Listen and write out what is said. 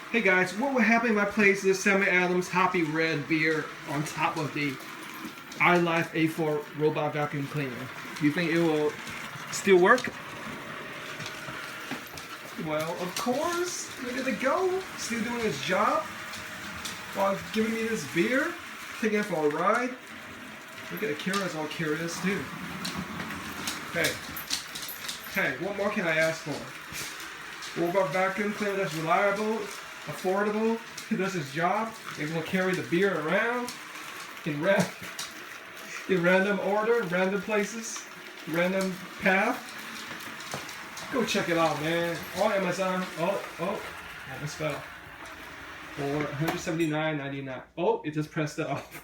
Hey guys, what would happen if I place this Samuel Adams Hoppy Red beer on top of the ILIFE A4 robot vacuum cleaner? Do you think it will still work? Well, of course. Look at it go. Still doing its job while giving me this beer, taking it for a ride. Look at the camera's all curious too. Hey, what more can I ask for? Robot vacuum cleaner that's reliable, affordable, it does its job. It will carry the beer around in random order, random places, random path. Go check it out, man. On Amazon. Oh, almost fell. For $179.99. Oh, it just pressed it off.